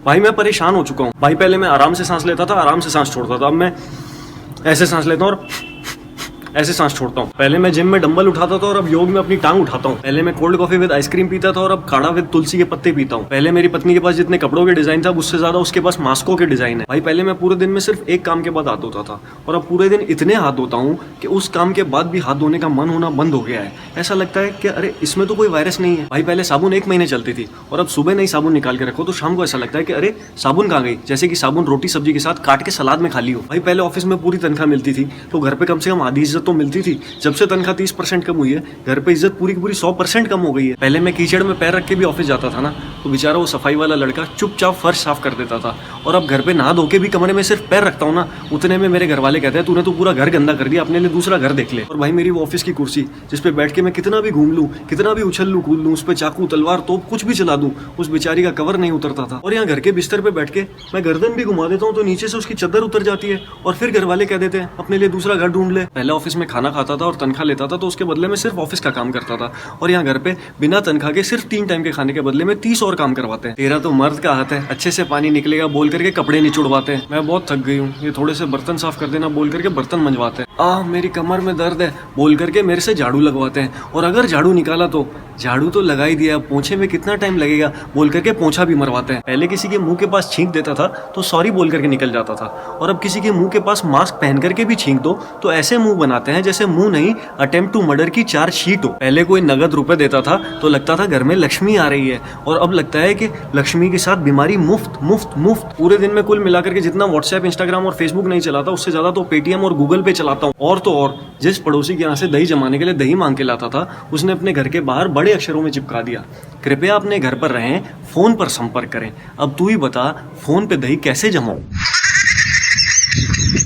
भाई मैं परेशान हो चुका हूँ भाई। पहले मैं आराम से सांस लेता था, आराम से सांस छोड़ता था, अब मैं ऐसे सांस लेता हूँ और ऐसे सांस छोड़ता हूँ। पहले मैं जिम में डंबल उठाता था और अब योग में अपनी टांग उठाता हूँ। पहले मैं कोल्ड कॉफी विद आइसक्रीम पीता था और अब काढ़ा विद तुलसी के पत्ते पीता हूँ। पहले मेरी पत्नी के पास जितने कपड़ों के डिजाइन था उससे ज्यादा उसके पास मास्कों के डिजाइन है। भाई पहले मैं पूरे दिन में सिर्फ एक काम के बाद हाथ धोता था और अब पूरे दिन इतने हाथ धोता हूँ कि उस काम के बाद भी हाथ धोने का मन होना बंद हो गया है। ऐसा लगता है कि अरे इसमें तो कोई वायरस नहीं है। भाई पहले साबुन 1 महीने चलती थी और अब सुबह नहीं साबुन निकाल के रखो तो शाम को ऐसा लगता है कि अरे साबुन कहाँ गई, जैसे कि साबुन रोटी सब्जी के साथ काट के सलाद में खा ली हो। भाई पहले ऑफिस में पूरी तनख्वाह मिलती थी तो घर पे कम से कम आधी इज्जत तो मिलती थी। जब से तनख्वाह 30% कम हुई है घर पे इज्जत पूरी की पूरी 100% कम हो गई है। पहले मैं कीचड़ में पैर रख के भी ऑफिस जाता था ना तो बेचारा वो सफाई वाला लड़का चुपचाप फर्श साफ कर देता था और अब घर पे नहा धो के भी कमरे में सिर्फ पैर रखता हूँ ना उतने में मेरे घर वाले कहते हैं तूने तो पूरा घर गंदा कर दिया, अपने लिए दूसरा घर देख ले। और भाई मेरी वो ऑफिस की कुर्सी जिस पे बैठ के मैं कितना भी घूम लूं, कितना भी उछल लूं, कूद लूं, उस पे चाकू तलवार तोप कुछ भी चला दूं, उस बेचारी का कवर नहीं उतरता था। और यहाँ घर के बिस्तर पे बैठ के मैं गर्दन भी घुमा देता हूँ तो नीचे से उसकी चद्दर उतर जाती है और फिर घर वाले कह देते हैं अपने लिए दूसरा घर ढूंढ ले। पहले ऑफिस में खाना खाता था और तनख्वाह लेता था तो उसके बदले में सिर्फ ऑफिस का काम करता था और यहाँ घर पे बिना तनख्वाह के सिर्फ 3 टाइम के खाने के बदले में 30 और काम करवाते हैं। तेरा तो मर्द का हाथ है, अच्छे से पानी निकलेगा बोल करके कपड़े नहीं छुड़वाते हैं। मैं बहुत थक गई हूँ, ये थोड़े से बर्तन साफ कर देना बोल करके बर्तन मंजवाते हैं। मेरी कमर में दर्द है बोल करके मेरे से झाड़ू लगवाते हैं और अगर झाड़ू निकाला तो झाड़ू तो लगा ही दिया, पोंछे में कितना टाइम लगेगा बोल करके पोंछा भी मरवाते हैं। पहले किसी के मुंह के पास छींक देता था तो सॉरी बोल करके निकल जाता था और अब किसी के मुंह के पास मास्क पहन करके भी छींक दो तो ऐसे मुंह बनाते हैं जैसे मुंह नहीं अटेम्प्ट टू मर्डर की चार्जशीट हो। पहले कोई नगद रुपए देता था तो लगता था घर में लक्ष्मी आ रही है और अब लगता है कि लक्ष्मी के साथ बीमारी मुफ्त मुफ्त मुफ्त। पूरे दिन में कुल मिलाकर के जितना व्हाट्सएप, इंस्टाग्राम और फेसबुक नहीं चलाता उससे ज्यादा तो पेटीएम और गूगल पे चलाता हूँ। और तो और जिस पड़ोसी के यहाँ से दही जमाने के लिए दही मांग के लाता था उसने अपने घर के बाहर बड़े अक्षरों में चिपका दिया, कृपया अपने घर पर रहें, फोन पर संपर्क करें। अब तू ही बता फोन पे दही कैसे जमाऊं।